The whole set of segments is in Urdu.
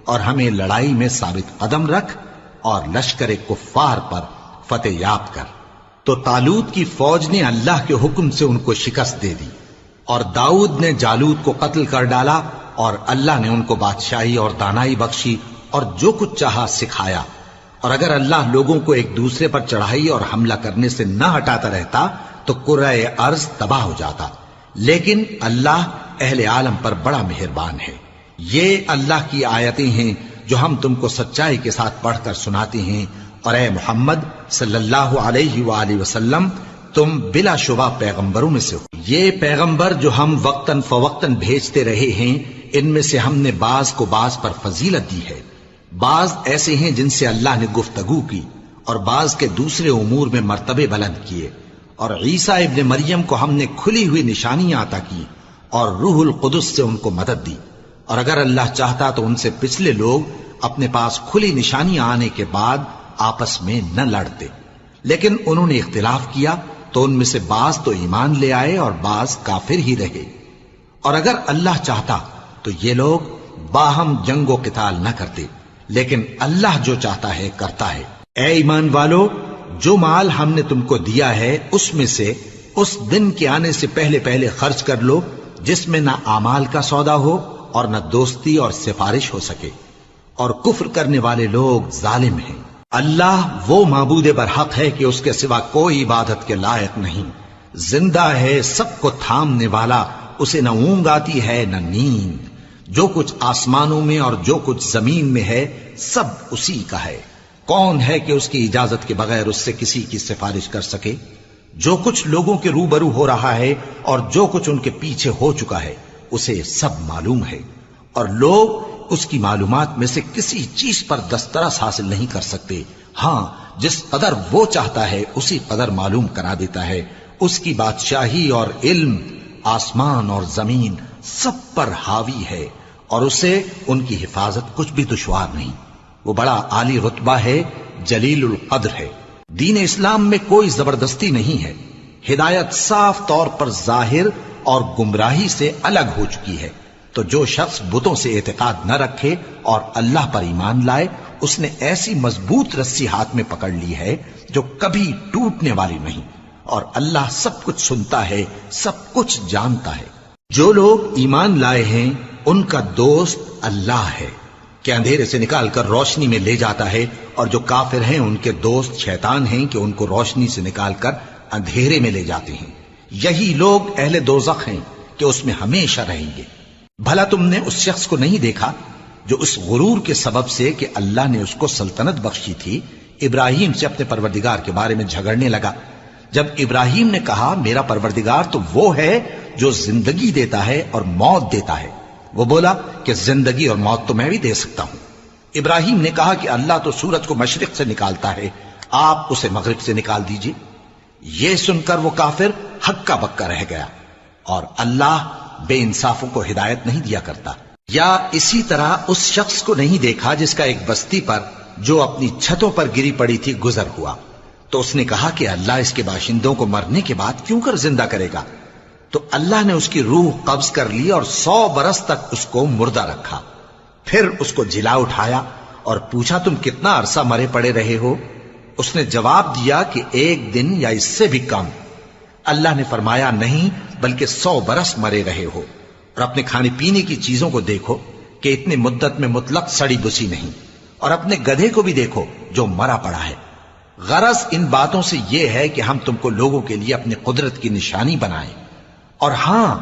اور ہمیں لڑائی میں ثابت قدم رکھ اور لشکر کفار پر فتح یاب کر۔ تو طالوت کی فوج نے اللہ کے حکم سے ان کو شکست دے دی، اور داؤد نے جالوت کو قتل کر ڈالا، اور اللہ نے ان کو بادشاہی اور دانائی بخشی اور جو کچھ چاہا سکھایا۔ اور اگر اللہ لوگوں کو ایک دوسرے پر چڑھائی اور حملہ کرنے سے نہ ہٹاتا رہتا تو کرۂ ارض تباہ ہو جاتا، لیکن اللہ اہل عالم پر بڑا مہربان ہے۔ یہ اللہ کی آیتیں ہیں جو ہم تم کو سچائی کے ساتھ پڑھ کر سناتے ہیں، اور اے محمد صلی اللہ علیہ وآلہ وسلم تم بلا شبہ پیغمبروں میں سے ہو۔ یہ پیغمبر جو ہم وقتاً فوقتاً بھیجتے رہے ہیں، ان میں سے ہم نے بعض کو بعض پر فضیلت دی ہے۔ بعض ایسے ہیں جن سے اللہ نے گفتگو کی، اور بعض کے دوسرے امور میں مرتبے بلند کیے۔ اور عیسیٰ ابن مریم کو ہم نے کھلی ہوئی نشانیاں عطا کی، اور روح القدس سے ان کو مدد دی۔ اور اگر اللہ چاہتا تو ان سے پچھلے لوگ اپنے پاس کھلی نشانیاں آنے کے بعد آپس میں نہ لڑتے، لیکن انہوں نے اختلاف کیا تو ان میں سے بعض تو ایمان لے آئے اور بعض کافر ہی رہے۔ اور اگر اللہ چاہتا تو یہ لوگ باہم جنگ و قتال نہ کرتے، لیکن اللہ جو چاہتا ہے کرتا ہے۔ اے ایمان والو، جو مال ہم نے تم کو دیا ہے اس میں سے اس دن کے آنے سے پہلے پہلے خرچ کر لو جس میں نہ اعمال کا سودا ہو اور نہ دوستی اور سفارش ہو سکے، اور کفر کرنے والے لوگ ظالم ہیں۔ اللہ وہ معبود برحق ہے کہ اس کے سوا کوئی عبادت کے لائق نہیں، زندہ ہے، سب کو تھامنے والا، اسے نہ اونگ آتی ہے نہ نیند۔ جو کچھ آسمانوں میں اور جو کچھ زمین میں ہے سب اسی کا ہے۔ کون ہے کہ اس کی اجازت کے بغیر اس سے کسی کی سفارش کر سکے؟ جو کچھ لوگوں کے روبرو ہو رہا ہے اور جو کچھ ان کے پیچھے ہو چکا ہے اسے سب معلوم ہے، اور لوگ اس کی معلومات میں سے کسی چیز پر دسترس حاصل نہیں کر سکتے۔ ہاں، جس قدر وہ چاہتا ہے اسی قدر معلوم کرا دیتا ہے۔ اس کی بادشاہی اور علم آسمان اور زمین سب پر حاوی ہے، اور اسے ان کی حفاظت کچھ بھی دشوار نہیں۔ وہ بڑا عالی رتبہ ہے، جلیل القدر ہے۔ دین اسلام میں کوئی زبردستی نہیں ہے، ہدایت صاف طور پر ظاہر اور گمراہی سے الگ ہو چکی ہے۔ تو جو شخص بتوں سے اعتقاد نہ رکھے اور اللہ پر ایمان لائے، اس نے ایسی مضبوط رسی ہاتھ میں پکڑ لی ہے جو کبھی ٹوٹنے والی نہیں، اور اللہ سب کچھ سنتا ہے، سب کچھ جانتا ہے۔ جو لوگ ایمان لائے ہیں ان کا دوست اللہ ہے کہ اندھیرے سے نکال کر روشنی میں لے جاتا ہے، اور جو کافر ہیں ان کے دوست شیطان ہیں کہ ان کو روشنی سے نکال کر اندھیرے میں لے جاتے ہیں۔ یہی لوگ اہل دوزخ ہیں کہ اس میں ہمیشہ رہیں گے۔ بھلا تم نے اس شخص کو نہیں دیکھا جو اس غرور کے سبب سے کہ اللہ نے اس کو سلطنت بخشی تھی، ابراہیم سے اپنے پروردگار کے بارے میں جھگڑنے لگا؟ جب ابراہیم نے کہا میرا پروردگار تو وہ ہے جو زندگی دیتا ہے اور موت دیتا ہے، وہ بولا کہ زندگی اور موت تو میں بھی دے سکتا ہوں۔ ابراہیم نے کہا کہ اللہ تو سورج کو مشرق سے نکالتا ہے، آپ اسے مغرب سے نکال دیجئے۔ یہ سن کر وہ کافر ہکا بکا رہ گیا، اور اللہ بے انصافوں کو ہدایت نہیں دیا کرتا۔ یا اسی طرح اس شخص کو نہیں دیکھا جس کا ایک بستی پر جو اپنی چھتوں پر گری پڑی تھی گزر ہوا، تو اس نے کہا کہ اللہ اس کے باشندوں کو مرنے کے بعد کیوں کر زندہ کرے گا؟ تو اللہ نے اس کی روح قبض کر لی اور 100 برس تک اس کو مردہ رکھا۔ پھر اس کو جلا اٹھایا اور پوچھا تم کتنا عرصہ مرے پڑے رہے ہو؟ اس نے جواب دیا کہ 1 دن یا اس سے بھی کم۔ اللہ نے فرمایا نہیں، بلکہ 100 برس مرے رہے ہو، اور اپنے کھانے پینے کی چیزوں کو دیکھو کہ اتنی مدت میں مطلق سڑی بسی نہیں، اور اپنے گدھے کو بھی دیکھو جو مرا پڑا ہے۔ غرض ان باتوں سے یہ ہے کہ ہم تم کو لوگوں کے لیے اپنی قدرت کی نشانی بنائیں۔ اور ہاں،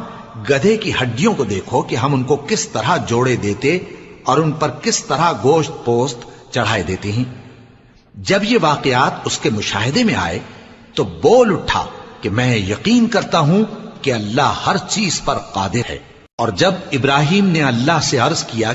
گدھے کی ہڈیوں کو دیکھو کہ ہم ان کو کس طرح جوڑے دیتے اور ان پر کس طرح گوشت پوست چڑھائے دیتے ہیں۔ جب یہ واقعات اس کے مشاہدے میں آئے تو بول اٹھا کہ میں یقین کرتا ہوں کہ اللہ ہر چیز پر قادر ہے۔ اور جب ابراہیم نے اللہ سے عرض کیا